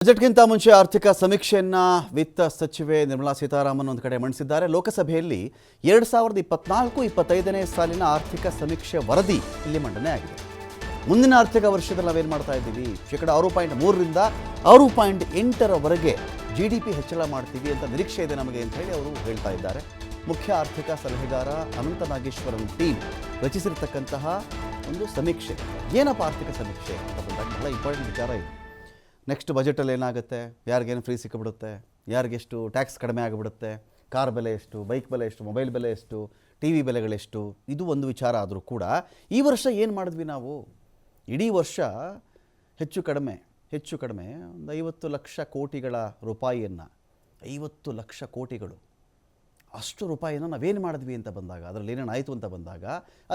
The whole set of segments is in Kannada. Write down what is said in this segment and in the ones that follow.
ಬಜೆಟ್ಗಿಂತ ಮುಂಚೆ ಆರ್ಥಿಕ ಸಮೀಕ್ಷೆಯನ್ನು ವಿತ್ತ ಸಚಿವೆ ನಿರ್ಮಲಾ ಸೀತಾರಾಮನ್ ಒಂದು ಕಡೆ ಮಂಡಿಸಿದ್ದಾರೆ. ಲೋಕಸಭೆಯಲ್ಲಿ 2024-25ನೇ ಸಾಲಿನ ಆರ್ಥಿಕ ಸಮೀಕ್ಷೆ ವರದಿ ಇಲ್ಲಿ ಮಂಡನೆ ಆಗಿದೆ. ಮುಂದಿನ ಆರ್ಥಿಕ ವರ್ಷದಲ್ಲಿ ನಾವೇನು ಮಾಡ್ತಾ ಇದ್ದೀವಿ, ಶೇಕಡ 6.3ರಿಂದ 6.8ರವರೆಗೆ GDP ಹೆಚ್ಚಳ ಮಾಡ್ತೀವಿ ಅಂತ ನಿರೀಕ್ಷೆ ಇದೆ ನಮಗೆ ಅಂತ ಹೇಳಿ ಅವರು ಹೇಳ್ತಾ ಇದ್ದಾರೆ. ಮುಖ್ಯ ಆರ್ಥಿಕ ಸಲಹೆಗಾರ ಅನಂತ ನಾಗೇಶ್ವರನ್ ಟೀಮ್ ರಚಿಸಿರ್ತಕ್ಕಂತಹ ಒಂದು ಸಮೀಕ್ಷೆ. ಏನಪ್ಪ ಆರ್ಥಿಕ ಸಮೀಕ್ಷೆ ಅಂತ ಬಂದಾಗ ಬಹಳ ಇಂಪಾರ್ಟೆಂಟ್ ವಿಚಾರ ಇದೆ. ನೆಕ್ಸ್ಟ್ ಬಜೆಟಲ್ಲಿ ಏನಾಗುತ್ತೆ, ಯಾರಿಗೇನು ಫ್ರೀ ಸಿಕ್ಕಿಬಿಡುತ್ತೆ, ಯಾರಿಗೆಷ್ಟು ಟ್ಯಾಕ್ಸ್ ಕಡಿಮೆ ಆಗಿಬಿಡುತ್ತೆ, ಕಾರ್ ಬೆಲೆ ಎಷ್ಟು, ಬೈಕ್ ಬೆಲೆ ಎಷ್ಟು, ಮೊಬೈಲ್ ಬೆಲೆ ಎಷ್ಟು, TV ಬೆಲೆಗಳೆಷ್ಟು, ಇದು ಒಂದು ವಿಚಾರ ಆದರೂ ಕೂಡ ಈ ವರ್ಷ ಏನು ಮಾಡಿದ್ವಿ ನಾವು, ಇಡೀ ವರ್ಷ ಹೆಚ್ಚು ಕಡಿಮೆ ಒಂದು 50 ಲಕ್ಷ ಕೋಟಿಗಳ ರೂಪಾಯಿಯನ್ನು, 50 ಲಕ್ಷ ಕೋಟಿಗಳು ಅಷ್ಟು ರೂಪಾಯಿನ ನಾವೇನು ಮಾಡಿದ್ವಿ ಅಂತ ಬಂದಾಗ, ಅದರಲ್ಲಿ ಏನೇನು ಆಯಿತು ಅಂತ ಬಂದಾಗ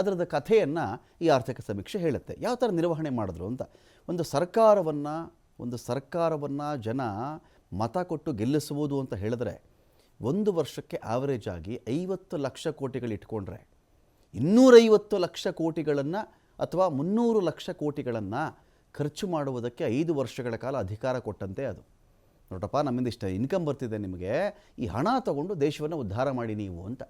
ಅದರದ ಕಥೆಯನ್ನು ಈ ಆರ್ಥಿಕ ಸಮೀಕ್ಷೆ ಹೇಳುತ್ತೆ. ಯಾವ ಥರ ನಿರ್ವಹಣೆ ಮಾಡಿದ್ರು ಅಂತ. ಒಂದು ಸರ್ಕಾರವನ್ನು ಜನ ಮತ ಕೊಟ್ಟು ಗೆಲ್ಲಿಸುವುದು ಅಂತ ಹೇಳಿದ್ರೆ ಒಂದು ವರ್ಷಕ್ಕೆ ಆವರೇಜ್ ಆಗಿ 50 ಲಕ್ಷ ಕೋಟಿಗಳು ಇಟ್ಕೊಂಡ್ರೆ 250 ಲಕ್ಷ ಕೋಟಿಗಳನ್ನು ಅಥವಾ 300 ಲಕ್ಷ ಕೋಟಿಗಳನ್ನು ಖರ್ಚು ಮಾಡುವುದಕ್ಕೆ 5 ವರ್ಷಗಳ ಕಾಲ ಅಧಿಕಾರ ಕೊಟ್ಟಂತೆ ಅದು. ನೋಡಪ್ಪ, ನಮ್ಮಿಂದ ಇಷ್ಟ ಇನ್ಕಮ್ ಬರ್ತಿದೆ, ನಿಮಗೆ ಈ ಹಣ ತಗೊಂಡು ದೇಶವನ್ನು ಉದ್ಧಾರ ಮಾಡಿ ನೀವು ಅಂತ.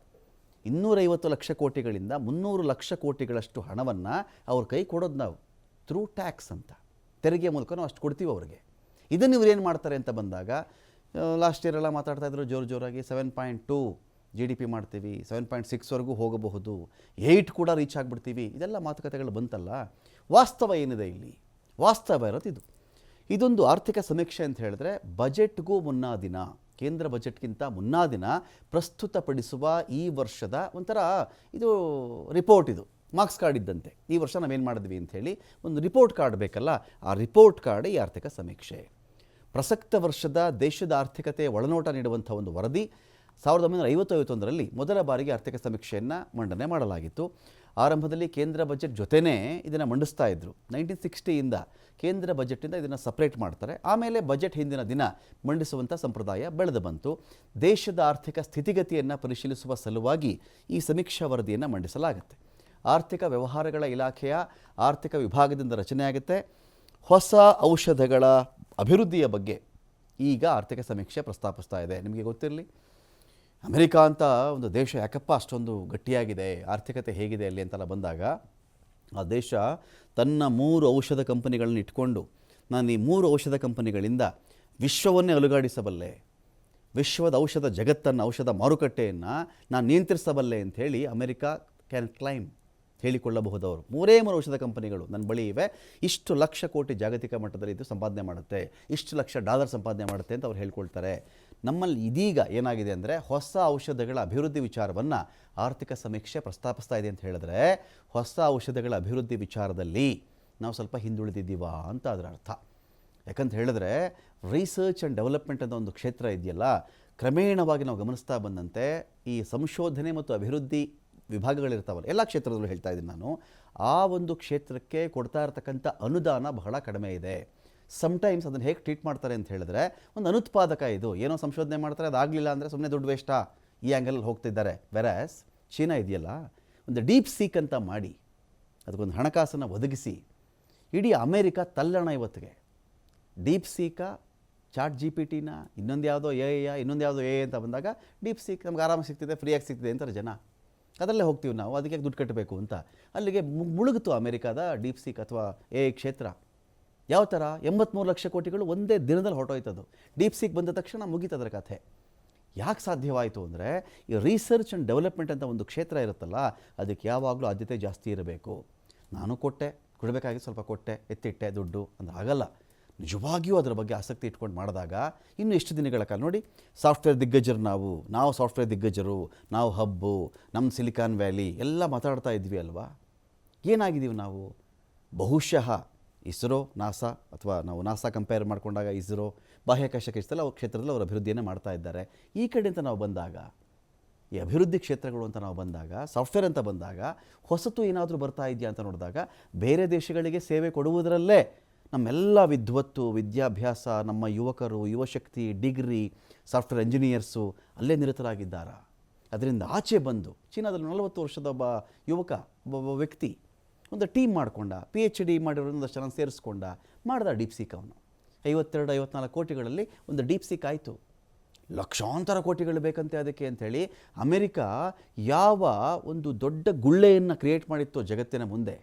250 ಲಕ್ಷ ಕೋಟಿಗಳಿಂದ 300 ಲಕ್ಷ ಕೋಟಿಗಳಷ್ಟು ಹಣವನ್ನು ಅವ್ರ ಕೈ ಕೊಡೋದು ನಾವು ಥ್ರೂ ಟ್ಯಾಕ್ಸ್ ಅಂತ, ತೆರಿಗೆ ಮೂಲಕ ನಾವು ಅಷ್ಟು ಕೊಡ್ತೀವಿ ಅವ್ರಿಗೆ. ಇದನ್ನು ಇವ್ರು ಏನು ಮಾಡ್ತಾರೆ ಅಂತ ಬಂದಾಗ, ಲಾಸ್ಟ್ ಇಯರ್ ಎಲ್ಲ ಮಾತಾಡ್ತಾಯಿದ್ರು ಜೋರಾಗಿ 7.2 GDP ಮಾಡ್ತೀವಿ, 7.6ವರೆಗೂ ಹೋಗಬಹುದು, 8 ಕೂಡ ರೀಚ್ ಆಗಿಬಿಡ್ತೀವಿ, ಇದೆಲ್ಲ ಮಾತುಕತೆಗಳು ಬಂತಲ್ಲ. ವಾಸ್ತವ ಏನಿದೆ ಇಲ್ಲಿ, ವಾಸ್ತವ ಇರೋದು ಇದೊಂದು ಆರ್ಥಿಕ ಸಮೀಕ್ಷೆ ಅಂತ ಹೇಳಿದ್ರೆ ಬಜೆಟ್ಗೂ ಮುನ್ನಾ ದಿನ, ಕೇಂದ್ರ ಬಜೆಟ್ಗಿಂತ ಮುನ್ನಾ ದಿನ ಪ್ರಸ್ತುತಪಡಿಸುವ ಈ ವರ್ಷದ ಒಂಥರ ಇದು ರಿಪೋರ್ಟ್, ಇದು ಮಾರ್ಕ್ಸ್ ಕಾರ್ಡ್ ಇದ್ದಂತೆ. ಈ ವರ್ಷ ನಾವೇನು ಮಾಡಿದ್ವಿ ಅಂಥೇಳಿ ಒಂದು ರಿಪೋರ್ಟ್ ಕಾರ್ಡ್ ಬೇಕಲ್ಲ, ಆ ರಿಪೋರ್ಟ್ ಕಾರ್ಡ್ ಈ ಆರ್ಥಿಕ ಸಮೀಕ್ಷೆ. ಪ್ರಸಕ್ತ ವರ್ಷದ ದೇಶದ ಆರ್ಥಿಕತೆಯ ಒಳನೋಟ ನೀಡುವಂಥ ಒಂದು ವರದಿ 1951ರಲ್ಲಿ ಮೊದಲ ಬಾರಿಗೆ ಆರ್ಥಿಕ ಸಮೀಕ್ಷೆಯನ್ನು ಮಂಡನೆ ಮಾಡಲಾಗಿತ್ತು. ಆರಂಭದಲ್ಲಿ ಕೇಂದ್ರ ಬಜೆಟ್ ಜೊತೆನೇ ಇದನ್ನು ಮಂಡಿಸ್ತಾ ಇದ್ದರು. 1960ಯಿಂದ ಕೇಂದ್ರ ಬಜೆಟಿಂದ ಇದನ್ನು ಸಪ್ರೇಟ್ ಮಾಡ್ತಾರೆ. ಆಮೇಲೆ ಬಜೆಟ್ ಹಿಂದಿನ ದಿನ ಮಂಡಿಸುವಂಥ ಸಂಪ್ರದಾಯ ಬೆಳೆದು ಬಂತು. ದೇಶದ ಆರ್ಥಿಕ ಸ್ಥಿತಿಗತಿಯನ್ನು ಪರಿಶೀಲಿಸುವ ಸಲುವಾಗಿ ಈ ಸಮೀಕ್ಷಾ ವರದಿಯನ್ನು ಮಂಡಿಸಲಾಗುತ್ತೆ. ಆರ್ಥಿಕ ವ್ಯವಹಾರಗಳ ಇಲಾಖೆಯ ಆರ್ಥಿಕ ವಿಭಾಗದಿಂದ ರಚನೆಯಾಗುತ್ತೆ. ಹೊಸ ಔಷಧಗಳ ಅಭಿವೃದ್ಧಿಯ ಬಗ್ಗೆ ಈಗ ಆರ್ಥಿಕ ಸಮೀಕ್ಷೆ ಪ್ರಸ್ತಾಪಿಸ್ತಾ ಇದೆ. ನಿಮಗೆ ಗೊತ್ತಿರಲಿ, ಅಮೆರಿಕ ಅಂತ ಒಂದು ದೇಶ ಯಾಕಪ್ಪ ಅಷ್ಟೊಂದು ಗಟ್ಟಿಯಾಗಿದೆ, ಆರ್ಥಿಕತೆ ಹೇಗಿದೆ ಅಲ್ಲಿ ಅಂತೆಲ್ಲ ಬಂದಾಗ, ಆ ದೇಶ ತನ್ನ 3 ಔಷಧ ಕಂಪನಿಗಳನ್ನು ಇಟ್ಕೊಂಡು, ನಾನು ಈ 3 ಔಷಧ ಕಂಪನಿಗಳಿಂದ ವಿಶ್ವವನ್ನೇ ಅಲುಗಾಡಿಸಬಲ್ಲೆ, ವಿಶ್ವದ ಔಷಧ ಜಗತ್ತನ್ನು, ಔಷಧ ಮಾರುಕಟ್ಟೆಯನ್ನು ನಾನು ನಿಯಂತ್ರಿಸಬಲ್ಲೆ ಅಂಥೇಳಿ ಅಮೆರಿಕ ಕ್ಯಾನ್ ಕ್ಲೈಮ್ ಹೇಳಿಕೊಳ್ಳಬಹುದವರು. 3 ಔಷಧ ಕಂಪನಿಗಳು ನನ್ನ ಬಳಿ ಇವೆ, ಇಷ್ಟು ಲಕ್ಷ ಕೋಟಿ ಜಾಗತಿಕ ಮಟ್ಟದಲ್ಲಿ ಇದು ಸಂಪಾದನೆ ಮಾಡುತ್ತೆ, ಇಷ್ಟು ಲಕ್ಷ ಡಾಲರ್ ಸಂಪಾದನೆ ಮಾಡುತ್ತೆ ಅಂತ ಅವ್ರು ಹೇಳ್ಕೊಳ್ತಾರೆ. ನಮ್ಮಲ್ಲಿ ಇದೀಗ ಏನಾಗಿದೆ ಅಂದರೆ, ಹೊಸ ಔಷಧಗಳ ಅಭಿವೃದ್ಧಿ ವಿಚಾರವನ್ನು ಆರ್ಥಿಕ ಸಮೀಕ್ಷೆ ಪ್ರಸ್ತಾಪಿಸ್ತಾ ಇದೆ ಅಂತ ಹೇಳಿದ್ರೆ, ಹೊಸ ಔಷಧಗಳ ಅಭಿವೃದ್ಧಿ ವಿಚಾರದಲ್ಲಿ ನಾವು ಸ್ವಲ್ಪ ಹಿಂದುಳಿದಿದ್ದೀವಾ ಅಂತ ಅದರ ಅರ್ಥ. ಯಾಕಂತ ಹೇಳಿದ್ರೆ ರಿಸರ್ಚ್ ಆ್ಯಂಡ್ ಡೆವಲಪ್ಮೆಂಟ್ ಅಂತ ಒಂದು ಕ್ಷೇತ್ರ ಇದೆಯಲ್ಲ, ಕ್ರಮೇಣವಾಗಿ ನಾವು ಗಮನಿಸ್ತಾ ಬಂದಂತೆ ಈ ಸಂಶೋಧನೆ ಮತ್ತು ಅಭಿವೃದ್ಧಿ ವಿಭಾಗಗಳಿರ್ತಾವಲ್ಲ, ಎಲ್ಲ ಕ್ಷೇತ್ರದಲ್ಲೂ ಹೇಳ್ತಾ ಇದ್ದೀನಿ ನಾನು, ಆ ಒಂದು ಕ್ಷೇತ್ರಕ್ಕೆ ಕೊಡ್ತಾ ಇರತಕ್ಕಂಥ ಅನುದಾನ ಬಹಳ ಕಡಿಮೆ ಇದೆ. ಸಮ್ಟೈಮ್ಸ್ ಅದನ್ನು ಹೇಗೆ ಟ್ರೀಟ್ ಮಾಡ್ತಾರೆ ಅಂತ ಹೇಳಿದ್ರೆ, ಒಂದು ಅನುತ್ಪಾದಕ ಇದು, ಏನೋ ಸಂಶೋಧನೆ ಮಾಡ್ತಾರೆ, ಅದಾಗಲಿಲ್ಲ ಅಂದರೆ ಸುಮ್ಮನೆ ದುಡ್ಡು ವೇಸ್ಟಾ, ಈ ಆ್ಯಂಗಲಲ್ಲಿ ಹೋಗ್ತಿದ್ದಾರೆ. ವೆರಾಸ್ ಚೀನಾ ಇದೆಯಲ್ಲ, ಒಂದು ಡೀಪ್ ಸೀಕ್ ಅಂತ ಮಾಡಿ ಅದಕ್ಕೊಂದು ಹಣಕಾಸನ್ನು ಒದಗಿಸಿ ಇಡೀ ಅಮೇರಿಕ ತಲ್ಲಣ ಇವತ್ತಿಗೆ. ಡೀಪ್ ಸೀಕಾ, ಚಾಟ್ GPT ಇನ್ನೊಂದು ಯಾವುದೋ ಇನ್ನೊಂದು ಯಾವುದೋ ಅಂತ ಬಂದಾಗ, ಡೀಪ್ ಸೀಕ್ ನಮ್ಗೆ ಆರಾಮ ಸಿಗ್ತಿದೆ, ಫ್ರೀಯಾಗಿ ಸಿಗ್ತಿದೆ ಅಂತಾರೆ ಜನ. ಅದರಲ್ಲೇ ಹೋಗ್ತೀವಿ ನಾವು, ಅದಕ್ಕೆ ದುಡ್ಡು ಕಟ್ಟಬೇಕು ಅಂತ. ಅಲ್ಲಿಗೆ ಮುಳುಗಿತು ಅಮೆರಿಕಾದ ಡೀಪ್ ಸೀಕ್ ಅಥವಾ ಕ್ಷೇತ್ರ. ಯಾವ ಥರ 83 ಲಕ್ಷ ಕೋಟಿಗಳು ಒಂದೇ ದಿನದಲ್ಲಿ ಹೊರಟೋಯ್ತದು. ಡೀಪ್ ಸೀಕ್ ಬಂದ ತಕ್ಷಣ ಮುಗೀತದ್ರ ಕಥೆ. ಯಾಕೆ ಸಾಧ್ಯವಾಯಿತು ಅಂದರೆ, ಈ ರಿಸರ್ಚ್ ಆ್ಯಂಡ್ ಡೆವಲಪ್ಮೆಂಟ್ ಅಂತ ಒಂದು ಕ್ಷೇತ್ರ ಇರುತ್ತಲ್ಲ, ಅದಕ್ಕೆ ಯಾವಾಗಲೂ ಆದ್ಯತೆ ಜಾಸ್ತಿ ಇರಬೇಕು. ನಾನು ಕೊಡಬೇಕಾಗಿ ಸ್ವಲ್ಪ ಕೊಟ್ಟೆ, ಎತ್ತಿಟ್ಟೆ ದುಡ್ಡು ಅಂದ್ರೆ ಆಗಲ್ಲ. ನಿಜವಾಗಿಯೂ ಅದರ ಬಗ್ಗೆ ಆಸಕ್ತಿ ಇಟ್ಕೊಂಡು ಮಾಡಿದಾಗ ಇನ್ನು ಎಷ್ಟು ದಿನಗಳ ಕಾಲ ನೋಡಿ, ಸಾಫ್ಟ್ವೇರ್ ದಿಗ್ಗಜರು ನಾವು ಸಾಫ್ಟ್ವೇರ್ ದಿಗ್ಗಜರು, ನಾವು ಹಬ್ಬು, ನಮ್ಮ ಸಿಲಿಕಾನ್ ವ್ಯಾಲಿ ಎಲ್ಲ ಮಾತಾಡ್ತಾ ಇದ್ವಿ ಅಲ್ವಾ. ಏನಾಗಿದ್ದೀವಿ ನಾವು? ಬಹುಶಃ ಇಸ್ರೋ, ನಾಸಾ, ಅಥವಾ ನಾವು ನಾಸಾ ಕಂಪೇರ್ ಮಾಡಿಕೊಂಡಾಗ ಇಸ್ರೋ ಬಾಹ್ಯಾಕಾಶ ಕ್ಷೇತ್ರದಲ್ಲಿ ಅವರು ಅಭಿವೃದ್ಧಿಯನ್ನು ಮಾಡ್ತಾ ಇದ್ದಾರೆ. ಈ ಕಡೆ ಅಂತ ನಾವು ಬಂದಾಗ, ಈ ಅಭಿವೃದ್ಧಿ ಕ್ಷೇತ್ರಗಳು ಅಂತ ನಾವು ಬಂದಾಗ, ಸಾಫ್ಟ್ವೇರ್ ಅಂತ ಬಂದಾಗ, ಹೊಸತು ಏನಾದರೂ ಬರ್ತಾ ಇದೆಯಾ ಅಂತ ನೋಡಿದಾಗ, ಬೇರೆ ದೇಶಗಳಿಗೆ ಸೇವೆ ಕೊಡುವುದರಲ್ಲೇ ನಮ್ಮೆಲ್ಲ ವಿದ್ವತ್ತು, ವಿದ್ಯಾಭ್ಯಾಸ, ನಮ್ಮ ಯುವಕರು, ಯುವಶಕ್ತಿ, ಡಿಗ್ರಿ, ಸಾಫ್ಟ್ವೇರ್ ಇಂಜಿನಿಯರ್ಸು ಅಲ್ಲೇ ನಿರತರಾಗಿದ್ದಾರೆ. ಅದರಿಂದ ಆಚೆ ಬಂದು ಚೀನಾದಲ್ಲಿ 40 ವರ್ಷದ ಒಬ್ಬ ಯುವಕ, ಒಬ್ಬ ವ್ಯಕ್ತಿ ಒಂದು ಟೀಮ್ ಮಾಡಿಕೊಂಡ, PhD ಮಾಡಿರೋದೊಂದಷ್ಟು ಜನ ಸೇರಿಸ್ಕೊಂಡ, ಮಾಡ್ದ ಡೀಪ್ ಸೀಕ್ ಅವನು. 52-54 ಕೋಟಿಗಳಲ್ಲಿ ಒಂದು ಡೀಪ್ ಸೀಕ್ ಆಯಿತು. ಲಕ್ಷಾಂತರ ಕೋಟಿಗಳು ಬೇಕಂತೆ ಅದಕ್ಕೆ ಅಂಥೇಳಿ ಅಮೆರಿಕಾ ಯಾವ ಒಂದು ದೊಡ್ಡ ಗುಳ್ಳೆಯನ್ನು ಕ್ರಿಯೇಟ್ ಮಾಡಿತ್ತು ಜಗತ್ತಿನ ಮುಂದೆ.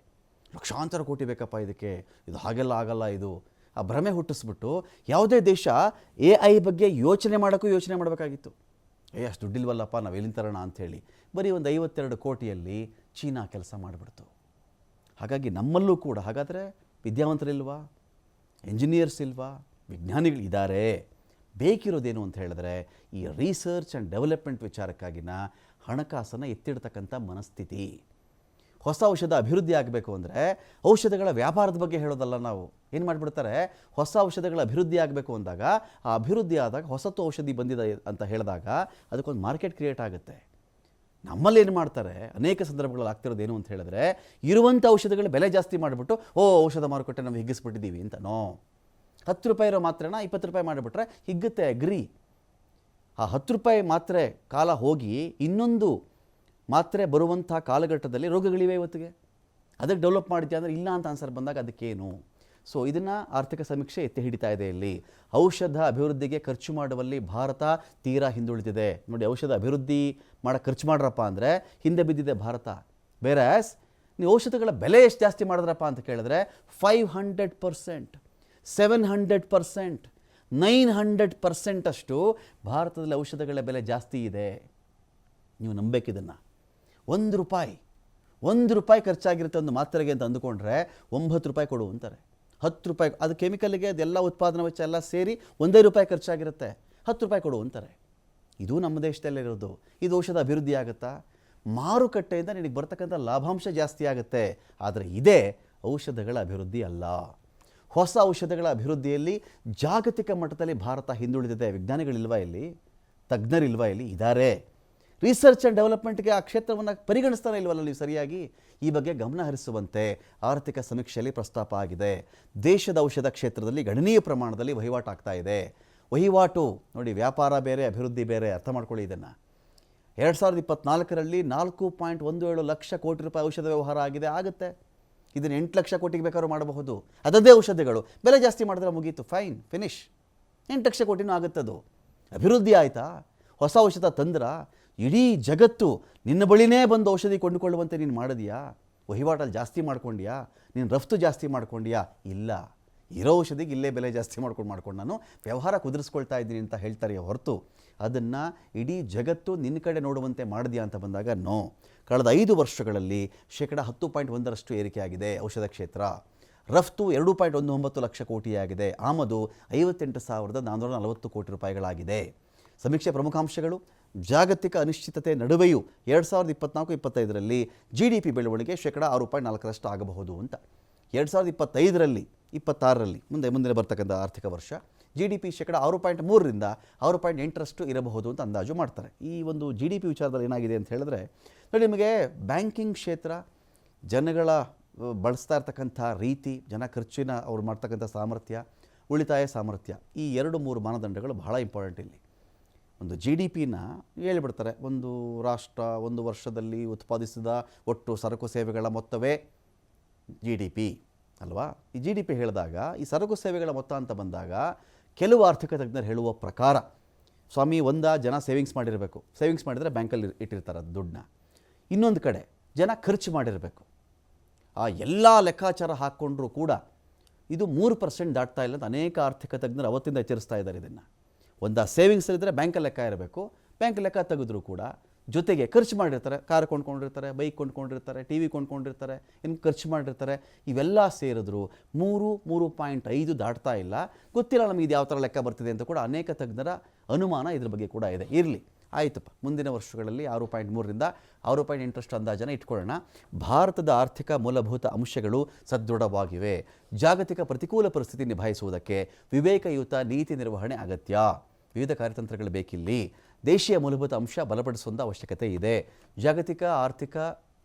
ಲಕ್ಷಾಂತರ ಕೋಟಿ ಬೇಕಪ್ಪ ಇದಕ್ಕೆ, ಇದು ಹಾಗೆಲ್ಲ ಆಗಲ್ಲ, ಇದು ಆ ಭ್ರಮೆ ಹುಟ್ಟಿಸ್ಬಿಟ್ಟು ಯಾವುದೇ ದೇಶ AI ಬಗ್ಗೆ ಯೋಚನೆ ಮಾಡಬೇಕಾಗಿತ್ತು. ಅಷ್ಟು ದುಡ್ಡಿಲ್ವಲ್ಲಪ್ಪ, ನಾವು ಎಲ್ಲಿಂದ ತರೋಣ ಅಂಥೇಳಿ ಬರೀ ಒಂದು 52 ಕೋಟಿಯಲ್ಲಿ ಚೀನಾ ಕೆಲಸ ಮಾಡಿಬಿಡ್ತು. ಹಾಗಾಗಿ ನಮ್ಮಲ್ಲೂ ಕೂಡ ಹಾಗಾದರೆ ವಿದ್ಯಾವಂತರಿಲ್ವಾ, ಇಂಜಿನಿಯರ್ಸ್ ಇಲ್ವಾ, ವಿಜ್ಞಾನಿಗಳು ಇದ್ದಾರೆ. ಬೇಕಿರೋದೇನು ಅಂತ ಹೇಳಿದ್ರೆ ಈ ರಿಸರ್ಚ್ ಆ್ಯಂಡ್ ಡೆವಲಪ್ಮೆಂಟ್ ವಿಚಾರಕ್ಕಾಗಿನ ಹಣಕಾಸನ್ನು ಎತ್ತಿಡ್ತಕ್ಕಂಥ ಮನಸ್ಥಿತಿ. ಹೊಸ ಔಷಧ ಅಭಿವೃದ್ಧಿ ಆಗಬೇಕು ಅಂದರೆ ಔಷಧಗಳ ವ್ಯಾಪಾರದ ಬಗ್ಗೆ ಹೇಳೋದಲ್ಲ. ನಾವು ಏನು ಮಾಡಿಬಿಡ್ತಾರೆ, ಹೊಸ ಔಷಧಗಳ ಅಭಿವೃದ್ಧಿ ಆಗಬೇಕು ಅಂದಾಗ ಆ ಅಭಿವೃದ್ಧಿ ಆದಾಗ ಹೊಸತು ಔಷಧಿ ಬಂದಿದೆ ಅಂತ ಹೇಳಿದಾಗ ಅದಕ್ಕೊಂದು ಮಾರ್ಕೆಟ್ ಕ್ರಿಯೇಟ್ ಆಗುತ್ತೆ. ನಮ್ಮಲ್ಲಿ ಏನು ಮಾಡ್ತಾರೆ, ಅನೇಕ ಸಂದರ್ಭಗಳಲ್ಲಿ ಆಗ್ತಿರೋದೇನು ಅಂತ ಹೇಳಿದ್ರೆ ಇರುವಂಥ ಔಷಧಗಳ ಬೆಲೆ ಜಾಸ್ತಿ ಮಾಡಿಬಿಟ್ಟು ಔಷಧ ಮಾರುಕಟ್ಟೆ ನಾವು ಹಿಗ್ಗಿಸ್ಬಿಟ್ಟಿದ್ದೀವಿ ಅಂತ. 10 ರೂಪಾಯಿ ಇರೋ ಮಾತ್ರೆನ 20 ರೂಪಾಯಿ ಮಾಡಿಬಿಟ್ರೆ ಹಿಗ್ಗುತ್ತೆ, ಅಗ್ರಿ. ಆ 10 ರೂಪಾಯಿ ಮಾತ್ರೆ ಕಾಲ ಹೋಗಿ ಇನ್ನೊಂದು ಮಾತ್ರೆ ಬರುವಂಥ ಕಾಲಘಟ್ಟದಲ್ಲಿ ರೋಗಗಳಿವೆ ಇವತ್ತಿಗೆ. ಅದಕ್ಕೆ ಡೆವಲಪ್ ಮಾಡಿದ್ಯಾ ಅಂದರೆ ಇಲ್ಲ ಅಂತ ಆನ್ಸರ್ ಬಂದಾಗ ಅದಕ್ಕೇನು. ಸೊ ಇದನ್ನು ಆರ್ಥಿಕ ಸಮೀಕ್ಷೆ ಎತ್ತಿ ಹಿಡಿತಾ ಇದೆ. ಇಲ್ಲಿ ಔಷಧ ಅಭಿವೃದ್ಧಿಗೆ ಖರ್ಚು ಮಾಡುವಲ್ಲಿ ಭಾರತ ತೀರಾ ಹಿಂದುಳಿದಿದೆ. ನೋಡಿ, ಔಷಧ ಅಭಿವೃದ್ಧಿ ಖರ್ಚು ಮಾಡ್ರಪ್ಪ ಅಂದರೆ ಹಿಂದೆ ಬಿದ್ದಿದೆ ಭಾರತ. ಬೇರೆಸ್ ನೀವು ಔಷಧಗಳ ಬೆಲೆ ಎಷ್ಟು ಜಾಸ್ತಿ ಮಾಡಿದ್ರಪ್ಪ ಅಂತ ಕೇಳಿದ್ರೆ 500%, 700%, 900% ಅಷ್ಟು ಭಾರತದಲ್ಲಿ ಔಷಧಗಳ ಬೆಲೆ ಜಾಸ್ತಿ ಇದೆ. ನೀವು ನಂಬೇಕಿದನ್ನು. 1 ರೂಪಾಯಿ ಖರ್ಚಾಗಿರುತ್ತೆ ಒಂದು ಮಾತ್ರೆಗೆ ಅಂತ ಅಂದುಕೊಂಡ್ರೆ 9 ರೂಪಾಯಿ ಕೊಡು ಅಂತಾರೆ. 10 ರೂಪಾಯಿ ಅದು ಕೆಮಿಕಲ್ಗೆ ಅದೆಲ್ಲ ಉತ್ಪಾದನಾ ವೆಚ್ಚ ಎಲ್ಲ ಸೇರಿ 1 ರೂಪಾಯಿ ಖರ್ಚಾಗಿರುತ್ತೆ, 10 ರೂಪಾಯಿ ಕೊಡು ಅಂತಾರೆ. ಇದು ನಮ್ಮ ದೇಶದಲ್ಲಿರೋದು. ಇದು ಔಷಧ ಅಭಿವೃದ್ಧಿ ಆಗುತ್ತಾ? ಮಾರುಕಟ್ಟೆಯಿಂದ ನಿನಗೆ ಬರ್ತಕ್ಕಂಥ ಲಾಭಾಂಶ ಜಾಸ್ತಿ ಆಗುತ್ತೆ. ಆದರೆ ಇದೇ ಔಷಧಗಳ ಅಭಿವೃದ್ಧಿ ಅಲ್ಲ. ಹೊಸ ಔಷಧಗಳ ಅಭಿವೃದ್ಧಿಯಲ್ಲಿ ಜಾಗತಿಕ ಮಟ್ಟದಲ್ಲಿ ಭಾರತ ಹಿಂದುಳಿದಿದೆ. ವಿಜ್ಞಾನಿಗಳಿಲ್ವಾ ಇಲ್ಲಿ, ತಜ್ಞರಿಲ್ವಾ ಇಲ್ಲಿ? ಇದ್ದಾರೆ. ರಿಸರ್ಚ್ ಆ್ಯಂಡ್ ಡೆವಲಪ್ಮೆಂಟ್ಗೆ ಆ ಕ್ಷೇತ್ರವನ್ನು ಪರಿಗಣಿಸ್ತಾನೆ ಇಲ್ವಲ್ಲ ನೀವು ಸರಿಯಾಗಿ. ಈ ಬಗ್ಗೆ ಗಮನ ಹರಿಸುವಂತೆ ಆರ್ಥಿಕ ಸಮೀಕ್ಷೆಯಲ್ಲಿ ಪ್ರಸ್ತಾಪ ಆಗಿದೆ. ದೇಶದ ಔಷಧ ಕ್ಷೇತ್ರದಲ್ಲಿ ಗಣನೀಯ ಪ್ರಮಾಣದಲ್ಲಿ ವಹಿವಾಟು ಆಗ್ತಾ ಇದೆ. ವಹಿವಾಟು ನೋಡಿ, ವ್ಯಾಪಾರ ಬೇರೆ, ಅಭಿವೃದ್ಧಿ ಬೇರೆ. ಅರ್ಥ ಮಾಡ್ಕೊಳ್ಳಿ ಇದನ್ನು. 2024ರಲ್ಲಿ 4.17 ಲಕ್ಷ ಕೋಟಿ ರೂಪಾಯಿ ಔಷಧ ವ್ಯವಹಾರ ಆಗುತ್ತೆ. ಇದನ್ನು 8 ಲಕ್ಷ ಕೋಟಿಗೆ ಬೇಕಾದ್ರೂ ಮಾಡಬಹುದು. ಅದದೇ ಔಷಧಿಗಳು ಬೆಲೆ ಜಾಸ್ತಿ ಮಾಡಿದ್ರೆ ಮುಗೀತು, ಫೈನ್, ಫಿನಿಶ್. 8 ಲಕ್ಷ ಕೋಟಿನೂ ಆಗುತ್ತದು. ಅಭಿವೃದ್ಧಿ ಆಯಿತಾ? ಹೊಸ ಔಷಧ ತಂದ್ರ ಇಡೀ ಜಗತ್ತು ನಿನ್ನ ಬಳಿನೇ ಬಂದು ಔಷಧಿ ಕೊಂಡುಕೊಳ್ಳುವಂತೆ ನೀನು ಮಾಡಿದೆಯಾ? ವಹಿವಾಟಲ್ಲಿ ಜಾಸ್ತಿ ಮಾಡ್ಕೊಂಡ್ಯಾ? ನೀನು ರಫ್ತು ಜಾಸ್ತಿ ಮಾಡ್ಕೊಂಡ್ಯಾ? ಇಲ್ಲ. ಇರೋ ಔಷಧಿಗೆ ಇಲ್ಲೇ ಬೆಲೆ ಜಾಸ್ತಿ ಮಾಡ್ಕೊಂಡು ನಾನು ವ್ಯವಹಾರ ಕುದುರಿಸ್ಕೊಳ್ತಾ ಇದ್ದೀನಿ ಅಂತ ಹೇಳ್ತಾರೆ ಹೊರತು ಅದನ್ನು ಇಡೀ ಜಗತ್ತು ನಿನ್ನ ಕಡೆ ನೋಡುವಂತೆ ಮಾಡಿದ್ಯಾ ಅಂತ ಬಂದಾಗ ನೋ. ಕಳೆದ 5 ವರ್ಷಗಳಲ್ಲಿ 10.1% ಏರಿಕೆಯಾಗಿದೆ ಔಷಧ ಕ್ಷೇತ್ರ. ರಫ್ತು 2.19 ಲಕ್ಷ ಕೋಟಿಯಾಗಿದೆ. ಆಮದು 58,440 ಕೋಟಿ ರೂಪಾಯಿಗಳಾಗಿದೆ. ಸಮೀಕ್ಷೆ ಪ್ರಮುಖಾಂಶಗಳು: ಜಾಗತಿಕ ಅನಿಶ್ಚಿತತೆ ನಡುವೆಯೂ 2024-25ರಲ್ಲಿ GDP ಬೆಳವಣಿಗೆ 6.4% ಆಗಬಹುದು ಅಂತ. 2025ರಲ್ಲಿ 26ರಲ್ಲಿ ಮುಂದೆ ಬರ್ತಕ್ಕಂಥ ಆರ್ಥಿಕ ವರ್ಷ GDP 6.3ರಿಂದ 6.8% ಇರಬಹುದು ಅಂತ ಅಂದಾಜು ಮಾಡ್ತಾರೆ. ಈ ಒಂದು GDP ವಿಚಾರದಲ್ಲಿ ಏನಾಗಿದೆ ಅಂತ ಹೇಳಿದ್ರೆ ನೋಡಿ, ನಿಮಗೆ ಬ್ಯಾಂಕಿಂಗ್ ಕ್ಷೇತ್ರ, ಜನಗಳ ಬಳಸ್ತಾ ಇರ್ತಕ್ಕಂಥ ರೀತಿ, ಜನ ಖರ್ಚಿನ ಅವ್ರು ಮಾಡ್ತಕ್ಕಂಥ ಸಾಮರ್ಥ್ಯ, ಉಳಿತಾಯ ಸಾಮರ್ಥ್ಯ, ಈ 2-3 ಮಾನದಂಡಗಳು ಬಹಳ ಇಂಪಾರ್ಟೆಂಟ್ ಇಲ್ಲಿ. ಒಂದು GDPನ ಹೇಳಿಬಿಡ್ತಾರೆ, ಒಂದು ರಾಷ್ಟ್ರ ಒಂದು ವರ್ಷದಲ್ಲಿ ಉತ್ಪಾದಿಸಿದ ಒಟ್ಟು ಸರಕು ಸೇವೆಗಳ ಮೊತ್ತವೇ GDP ಅಲ್ವಾ? ಈ GDP ಹೇಳಿದಾಗ ಈ ಸರಕು ಸೇವೆಗಳ ಮೊತ್ತ ಅಂತ ಬಂದಾಗ ಕೆಲವು ಆರ್ಥಿಕ ತಜ್ಞರು ಹೇಳುವ ಪ್ರಕಾರ, ಸ್ವಾಮಿ, ಜನ ಸೇವಿಂಗ್ಸ್ ಮಾಡಿರಬೇಕು. ಸೇವಿಂಗ್ಸ್ ಮಾಡಿದರೆ ಬ್ಯಾಂಕಲ್ಲಿ ಇಟ್ಟಿರ್ತಾರೆ ಅದು ದುಡ್ಡನ್ನ. ಇನ್ನೊಂದು ಕಡೆ ಜನ ಖರ್ಚು ಮಾಡಿರಬೇಕು. ಆ ಎಲ್ಲ ಲೆಕ್ಕಾಚಾರ ಹಾಕ್ಕೊಂಡ್ರೂ ಕೂಡ ಇದು 3% ದಾಟ್ತಾ ಇಲ್ಲ ಅಂತ ಅನೇಕ ಆರ್ಥಿಕ ತಜ್ಞರು ಅವತ್ತಿಂದ ಎಚ್ಚರಿಸ್ತಾ ಇದ್ದಾರೆ. ಇದನ್ನು ಸೇವಿಂಗ್ಸ್ ಇದ್ದರೆ ಬ್ಯಾಂಕಲ್ಲಿ ಲೆಕ್ಕ ಇರಬೇಕು. ಬ್ಯಾಂಕ್ ಲೆಕ್ಕ ತೆಗೆದ್ರೂ ಕೂಡ ಜೊತೆಗೆ ಖರ್ಚು ಮಾಡಿರ್ತಾರೆ. ಕಾರ್ ಕೊಂಡ್ಕೊಂಡಿರ್ತಾರೆ, ಬೈಕ್ ಕೊಂಡ್ಕೊಂಡಿರ್ತಾರೆ, TV ಕೊಂಡ್ಕೊಂಡಿರ್ತಾರೆ, ಇನ್ನು ಖರ್ಚು ಮಾಡಿರ್ತಾರೆ. ಇವೆಲ್ಲ ಸೇರಿದ್ರು 3.5 ದಾಟ್ತಾ ಇಲ್ಲ. ಗೊತ್ತಿಲ್ಲ ನಮಗೆ ಇದು ಯಾವ ಥರ ಲೆಕ್ಕ ಬರ್ತಿದೆ ಅಂತ ಕೂಡ ಅನೇಕ ತಜ್ಞರ ಅನುಮಾನ ಇದ್ರ ಬಗ್ಗೆ ಕೂಡ ಇದೆ. ಇರಲಿ, ಆಯಿತಪ್ಪ, ಮುಂದಿನ ವರ್ಷಗಳಲ್ಲಿ 6.3ರಿಂದ 6.8% ಅಂದಾಜನ್ನು ಇಟ್ಕೊಳ್ಳೋಣ. ಭಾರತದ ಆರ್ಥಿಕ ಮೂಲಭೂತ ಅಂಶಗಳು ಸದೃಢವಾಗಿವೆ. ಜಾಗತಿಕ ಪ್ರತಿಕೂಲ ಪರಿಸ್ಥಿತಿ ನಿಭಾಯಿಸುವುದಕ್ಕೆ ವಿವೇಕಯುತ ನೀತಿ ನಿರ್ವಹಣೆ ಅಗತ್ಯ. ವಿವಿಧ ಕಾರ್ಯತಂತ್ರಗಳು ಬೇಕಿಲ್ಲಿ. ದೇಶೀಯ ಮೂಲಭೂತ ಅಂಶ ಬಲಪಡಿಸುವಂಥ ಅವಶ್ಯಕತೆ ಇದೆ. ಜಾಗತಿಕ ಆರ್ಥಿಕ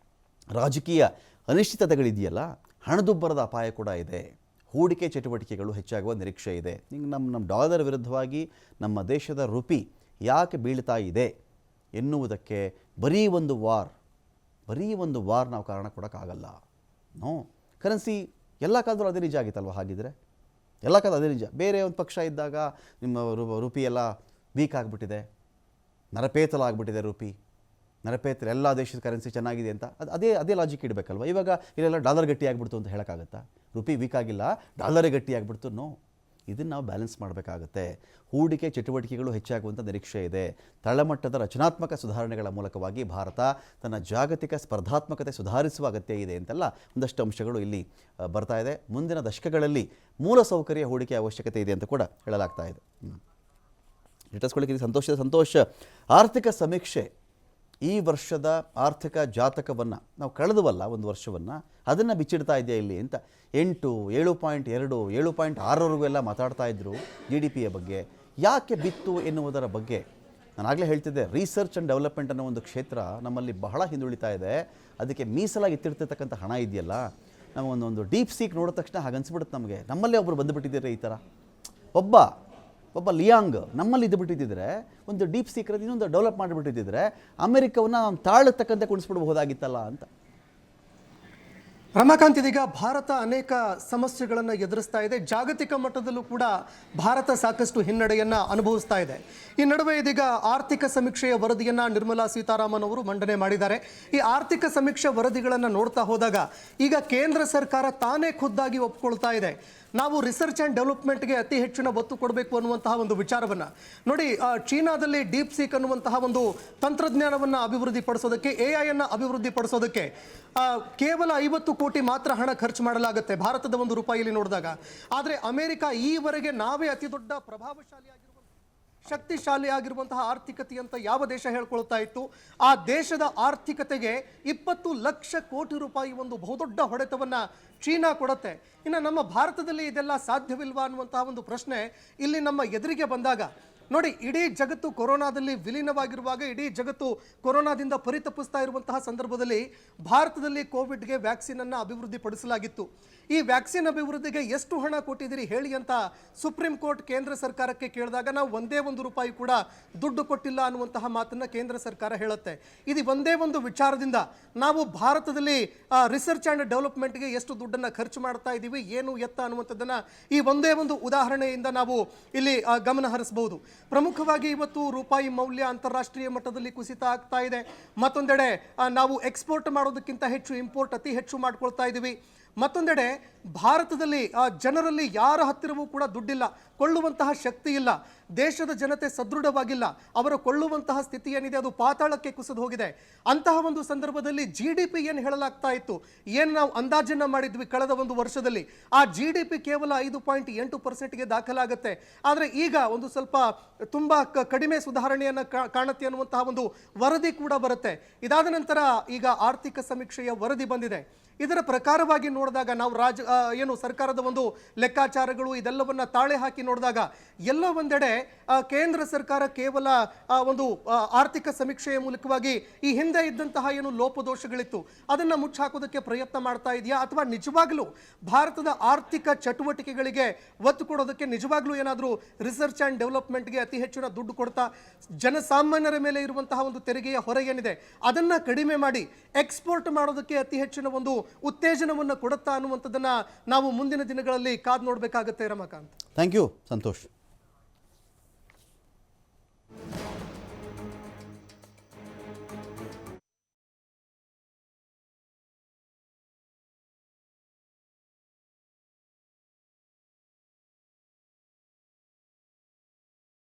ರಾಜಕೀಯ ಅನಿಶ್ಚಿತತೆಗಳಿದೆಯಲ್ಲ, ಹಣದುಬ್ಬರದ ಅಪಾಯ ಕೂಡ ಇದೆ. ಹೂಡಿಕೆ ಚಟುವಟಿಕೆಗಳು ಹೆಚ್ಚಾಗುವ ನಿರೀಕ್ಷೆ ಇದೆ. ನಮ್ಮ ಡಾಲರ್ ವಿರುದ್ಧವಾಗಿ ನಮ್ಮ ದೇಶದ ರುಪಿ ಯಾಕೆ ಬೀಳ್ತಾ ಇದೆ ಎನ್ನುವುದಕ್ಕೆ ಬರೀ ಒಂದು ವಾರ್ ನಾವು ಕಾರಣ ಕೊಡೋಕ್ಕಾಗಲ್ಲ. ನೋ, ಕರೆನ್ಸಿ ಎಲ್ಲ ಕಾಲದಲ್ಲೂ ಅದೇ ನಿಜ ಆಗಿತ್ತಲ್ವ? ಹಾಗಿದ್ರೆ ಎಲ್ಲ ಕಾಲ ಅದೇ ನಿಜ. ಬೇರೆ ಒಂದು ಪಕ್ಷ ಇದ್ದಾಗ ನಿಮ್ಮ ರೂಪಿ ಎಲ್ಲ ವೀಕ್ ಆಗಿಬಿಟ್ಟಿದೆ, ನರಪೇತಲ ಆಗಿಬಿಟ್ಟಿದೆ ರೂಪಿ, ನರಪೇತಲ ಎಲ್ಲ ದೇಶದ ಕರೆನ್ಸಿ ಚೆನ್ನಾಗಿದೆ ಅಂತ ಅದೇ ಲಾಜಿಕ್ ಇಡಬೇಕಲ್ವ. ಇವಾಗ ಇಲ್ಲೆಲ್ಲ ಡಾಲರ್ ಗಟ್ಟಿ ಆಗಿಬಿಡ್ತು ಅಂತ ಹೇಳೋಕ್ಕಾಗತ್ತಾ? ರೂಪಿ ವೀಕ್ ಆಗಿಲ್ಲ, ಡಾಲರೇ ಗಟ್ಟಿ ಆಗಿಬಿಡ್ತು? ನೋ. ಇದನ್ನು ನಾವು ಬ್ಯಾಲೆನ್ಸ್ ಮಾಡಬೇಕಾಗತ್ತೆ. ಹೂಡಿಕೆ ಚಟುವಟಿಕೆಗಳು ಹೆಚ್ಚಾಗುವಂಥ ನಿರೀಕ್ಷೆ ಇದೆ. ತಳಮಟ್ಟದ ರಚನಾತ್ಮಕ ಸುಧಾರಣೆಗಳ ಮೂಲಕವಾಗಿ ಭಾರತ ತನ್ನ ಜಾಗತಿಕ ಸ್ಪರ್ಧಾತ್ಮಕತೆ ಸುಧಾರಿಸುವ ಅಗತ್ಯ ಇದೆ ಅಂತೆಲ್ಲ ಒಂದಷ್ಟು ಅಂಶಗಳು ಇಲ್ಲಿ ಬರ್ತಾ ಇದೆ. ಮುಂದಿನ ದಶಕಗಳಲ್ಲಿ ಮೂಲಸೌಕರ್ಯ ಹೂಡಿಕೆ ಅವಶ್ಯಕತೆ ಇದೆ ಅಂತ ಕೂಡ ಹೇಳಲಾಗ್ತಾ ಇದೆ. ಇಟ್ಟಿಸ್ಕೊಳ್ಳಿಕ್ಕೆ ಸಂತೋಷ. ಆರ್ಥಿಕ ಸಮೀಕ್ಷೆ ಈ ವರ್ಷದ ಆರ್ಥಿಕ ಜಾತಕವನ್ನು ನಾವು ಕಳೆದುವಲ್ಲ, ಒಂದು ವರ್ಷವನ್ನು ಅದನ್ನು ಬಿಚ್ಚಿಡ್ತಾ ಇದೆಯಾ ಇಲ್ಲಿ ಅಂತ. 8, 7.2, 7.6ವರೆಗೂ ಎಲ್ಲ ಮಾತಾಡ್ತಾ ಇದ್ದರು GDPಯ ಬಗ್ಗೆ. ಯಾಕೆ ಬಿತ್ತು ಎನ್ನುವುದರ ಬಗ್ಗೆ ನಾನಾಗಲೇ ಹೇಳ್ತಿದ್ದೆ. ರಿಸರ್ಚ್ ಆ್ಯಂಡ್ ಡೆವಲಪ್ಮೆಂಟ್ ಅನ್ನೋ ಒಂದು ಕ್ಷೇತ್ರ ನಮ್ಮಲ್ಲಿ ಬಹಳ ಹಿಂದುಳಿತಾ ಇದೆ. ಅದಕ್ಕೆ ಮೀಸಲಾಗಿ ಇತ್ತಿರ್ತಕ್ಕಂಥ ಹಣ ಇದೆಯಲ್ಲ, ನಾವು ಒಂದು ಡೀಪ್ ಸೀಕ್ ನೋಡಿದ ತಕ್ಷಣ ಹಾಗೆ ಅನಿಸ್ಬಿಡುತ್ತೆ ನಮಗೆ. ನಮ್ಮಲ್ಲೇ ಒಬ್ಬರು ಬಂದುಬಿಟ್ಟಿದ್ದೀರಿ ಈ ಥರ, ಒಬ್ಬ ಲಿಯಾಂಗ್ ನಮ್ಮಲ್ಲಿ ಇದ್ದುಬಿಟ್ಟಿದ್ದರೆ, ಒಂದು ಡೀಪ್ ಸೀಕ್ರೆಟ್ ಇನ್ನೊಂದು ಡೆವಲಪ್ ಮಾಡಿಬಿಟ್ಟಿದ್ದರೆ ಅಮೆರಿಕವನ್ನು ನಾವು ತಾಳತಕ್ಕಂತೆ ಕುಣಿಸ್ಬಿಡ್ಬಹುದಾಗಿತ್ತಲ್ಲ ಅಂತ. ರಮಾಕಾಂತ್, ಇದೀಗ ಭಾರತ ಅನೇಕ ಸಮಸ್ಯೆಗಳನ್ನು ಎದುರಿಸ್ತಾ ಇದೆ. ಜಾಗತಿಕ ಮಟ್ಟದಲ್ಲೂ ಕೂಡ ಭಾರತ ಸಾಕಷ್ಟು ಹಿನ್ನಡೆಯನ್ನು ಅನುಭವಿಸ್ತಾ ಇದೆ. ಈ ನಡುವೆ ಇದೀಗ ಆರ್ಥಿಕ ಸಮೀಕ್ಷೆಯ ವರದಿಯನ್ನು ನಿರ್ಮಲಾ ಸೀತಾರಾಮನ್ ಅವರು ಮಂಡನೆ ಮಾಡಿದ್ದಾರೆ. ಈ ಆರ್ಥಿಕ ಸಮೀಕ್ಷೆ ವರದಿಗಳನ್ನು ನೋಡ್ತಾ ಹೋದಾಗ ಈಗ ಕೇಂದ್ರ ಸರ್ಕಾರ ತಾನೇ ಖುದ್ದಾಗಿ ಒಪ್ಕೊಳ್ತಾ ಇದೆ, ನಾವು ರಿಸರ್ಚ್ ಆ್ಯಂಡ್ ಡೆವಲಪ್ಮೆಂಟ್ಗೆ ಅತಿ ಹೆಚ್ಚಿನ ಒತ್ತು ಕೊಡಬೇಕು ಅನ್ನುವಂತಹ ಒಂದು ವಿಚಾರವನ್ನು ನೋಡಿ. ಚೀನಾದಲ್ಲಿ ಡೀಪ್ ಸೀಕ್ ಅನ್ನುವಂತಹ ಒಂದು ತಂತ್ರಜ್ಞಾನವನ್ನು ಅಭಿವೃದ್ಧಿಪಡಿಸೋದಕ್ಕೆ, AI-ಅನ್ನು ಅಭಿವೃದ್ಧಿಪಡಿಸೋದಕ್ಕೆ ಕೇವಲ 50 ಕೋಟಿ ಮಾತ್ರ ಹಣ ಖರ್ಚು ಮಾಡಲಾಗುತ್ತೆ ಭಾರತದ ಒಂದು ರೂಪಾಯಿಯಲ್ಲಿ ನೋಡಿದಾಗ. ಆದರೆ ಅಮೆರಿಕ ಈವರೆಗೆ ನಾವೇ ಅತಿ ದೊಡ್ಡ ಶಕ್ತಿಶಾಲಿಯಾಗಿರುವಂತಹ ಆರ್ಥಿಕತೆ ಅಂತ ಯಾವ ದೇಶ ಹೇಳ್ಕೊಳ್ತಾ ಇತ್ತು, ಆ ದೇಶದ ಆರ್ಥಿಕತೆಗೆ 20 ಲಕ್ಷ ಕೋಟಿ ರೂಪಾಯಿ ಒಂದು ಬಹುದೊಡ್ಡ ಹೊಡೆತವನ್ನು ಚೀನಾ ಕೊಡುತ್ತೆ. ಇನ್ನು ನಮ್ಮ ಭಾರತದಲ್ಲಿ ಇದೆಲ್ಲ ಸಾಧ್ಯವಿಲ್ವಾ ಅನ್ನುವಂತಹ ಒಂದು ಪ್ರಶ್ನೆ ಇಲ್ಲಿ ನಮ್ಮ ಎದುರಿಗೆ ಬಂದಾಗ ನೋಡಿ, ಇಡೀ ಜಗತ್ತು ಕೊರೋನಾದಲ್ಲಿ ವಿಲೀನವಾಗಿರುವಾಗ, ಇಡೀ ಜಗತ್ತು ಕೊರೋನಾದಿಂದ ಪರಿತಪಿಸ್ತಾ ಇರುವಂತಹ ಸಂದರ್ಭದಲ್ಲಿ ಭಾರತದಲ್ಲಿ ಕೋವಿಡ್ಗೆ ವ್ಯಾಕ್ಸಿನನ್ನು ಅಭಿವೃದ್ಧಿಪಡಿಸಲಾಗಿತ್ತು. ಈ ವ್ಯಾಕ್ಸಿನ್ ಅಭಿವೃದ್ಧಿಗೆ ಎಷ್ಟು ಹಣ ಕೊಟ್ಟಿದ್ದೀರಿ ಹೇಳಿ ಅಂತ ಸುಪ್ರೀಂ ಕೋರ್ಟ್ ಕೇಂದ್ರ ಸರ್ಕಾರಕ್ಕೆ ಕೇಳಿದಾಗ ನಾವು ಒಂದೇ ಒಂದು ರೂಪಾಯಿ ಕೂಡ ದುಡ್ಡು ಕೊಟ್ಟಿಲ್ಲ ಅನ್ನುವಂತಹ ಮಾತನ್ನು ಕೇಂದ್ರ ಸರ್ಕಾರ ಹೇಳುತ್ತೆ. ಇದು ಒಂದೇ ಒಂದು ವಿಚಾರದಿಂದ ನಾವು ಭಾರತದಲ್ಲಿ ರಿಸರ್ಚ್ ಆ್ಯಂಡ್ ಡೆವಲಪ್ಮೆಂಟ್ಗೆ ಎಷ್ಟು ದುಡ್ಡನ್ನು ಖರ್ಚು ಮಾಡ್ತಾ ಇದ್ದೀವಿ, ಏನು ಎತ್ತ ಅನ್ನುವಂಥದ್ದನ್ನು ಈ ಒಂದೇ ಒಂದು ಉದಾಹರಣೆಯಿಂದ ನಾವು ಇಲ್ಲಿ ಗಮನ ಹರಿಸಬಹುದು. ಪ್ರಮುಖವಾಗಿ ಇವತ್ತು ರೂಪಾಯಿ ಮೌಲ್ಯ ಅಂತಾರಾಷ್ಟ್ರೀಯ ಮಟ್ಟದಲ್ಲಿ ಕುಸಿತ ಆಗ್ತಾ ಇದೆ. ಮತ್ತೊಂದೆಡೆ ನಾವು ಎಕ್ಸ್ಪೋರ್ಟ್ ಮಾಡೋದಕ್ಕಿಂತ ಹೆಚ್ಚು ಇಂಪೋರ್ಟ್ ಅತಿ ಹೆಚ್ಚು ಮಾಡ್ಕೊಳ್ತಾ ಇದ್ದೀವಿ. ಮತ್ತೊಂದೆಡೆ ಭಾರತದಲ್ಲಿ ಜನರಲ್ಲಿ ಯಾರ ಹತ್ತಿರವೂ ಕೂಡ ದುಡ್ಡಿಲ್ಲ, ಕೊಳ್ಳುವಂತಹ ಶಕ್ತಿ ಇಲ್ಲ, ದೇಶದ ಜನತೆ ಸದೃಢವಾಗಿಲ್ಲ, ಅವರ ಕೊಳ್ಳುವಂತಹ ಸ್ಥಿತಿ ಏನಿದೆ ಅದು ಪಾತಾಳಕ್ಕೆ ಕುಸಿದು ಹೋಗಿದೆ. ಅಂತಹ ಒಂದು ಸಂದರ್ಭದಲ್ಲಿ GDP ಏನು ಹೇಳಲಾಗ್ತಾ ಇತ್ತು, ಏನು ನಾವು ಅಂದಾಜನ್ನು ಮಾಡಿದ್ವಿ ಕಳೆದ ಒಂದು ವರ್ಷದಲ್ಲಿ, ಆ GDP ಕೇವಲ 5.8%ಗೆ ದಾಖಲಾಗುತ್ತೆ. ಆದರೆ ಈಗ ಒಂದು ಸ್ವಲ್ಪ ತುಂಬ ಕಡಿಮೆ ಸುಧಾರಣೆಯನ್ನು ಕಾಣುತ್ತೆ ಅನ್ನುವಂತಹ ಒಂದು ವರದಿ ಕೂಡ ಬರುತ್ತೆ. ಇದಾದ ನಂತರ ಈಗ ಆರ್ಥಿಕ ಸಮೀಕ್ಷೆಯ ವರದಿ ಬಂದಿದೆ. ಇದರ ಪ್ರಕಾರವಾಗಿ ನೋಡಿದಾಗ ನಾವು ಏನು ಸರ್ಕಾರದ ಒಂದು ಲೆಕ್ಕಾಚಾರಗಳು ಇದೆಲ್ಲವನ್ನ ತಾಳೆ ಹಾಕಿ ನೋಡಿದಾಗ ಎಲ್ಲೋ ಒಂದೆಡೆ ಕೇಂದ್ರ ಸರ್ಕಾರ ಕೇವಲ ಒಂದು ಆರ್ಥಿಕ ಸಮೀಕ್ಷೆಯ ಮೂಲಕವಾಗಿ ಈ ಹಿಂದೆ ಇದ್ದಂತಹ ಏನು ಲೋಪದೋಷಗಳಿತ್ತು ಅದನ್ನು ಮುಚ್ಚಾಕೋದಕ್ಕೆ ಪ್ರಯತ್ನ ಮಾಡ್ತಾ ಇದೆಯಾ, ಅಥವಾ ನಿಜವಾಗ್ಲೂ ಭಾರತದ ಆರ್ಥಿಕ ಚಟುವಟಿಕೆಗಳಿಗೆ ಒತ್ತು ಕೊಡೋದಕ್ಕೆ ನಿಜವಾಗ್ಲೂ ಏನಾದರೂ ರಿಸರ್ಚ್ ಆ್ಯಂಡ್ ಡೆವಲಪ್ಮೆಂಟ್ಗೆ ಅತಿ ಹೆಚ್ಚಿನ ದುಡ್ಡು ಕೊಡ್ತಾ ಜನಸಾಮಾನ್ಯರ ಮೇಲೆ ಇರುವಂತಹ ಒಂದು ತೆರಿಗೆಯ ಹೊರೆ ಏನಿದೆ ಅದನ್ನು ಕಡಿಮೆ ಮಾಡಿ ಎಕ್ಸ್ಪೋರ್ಟ್ ಮಾಡೋದಕ್ಕೆ ಅತಿ ಹೆಚ್ಚಿನ ಒಂದು ಉತ್ತೇಜನವನ್ನು ಕೊಡುತ್ತಾ ಅನ್ನುವಂಥದ್ದನ್ನು ನಾವು ಮುಂದಿನ ದಿನಗಳಲ್ಲಿ ಕಾದು ನೋಡಬೇಕಾಗುತ್ತೆ. Ramakant, thank you Santosh.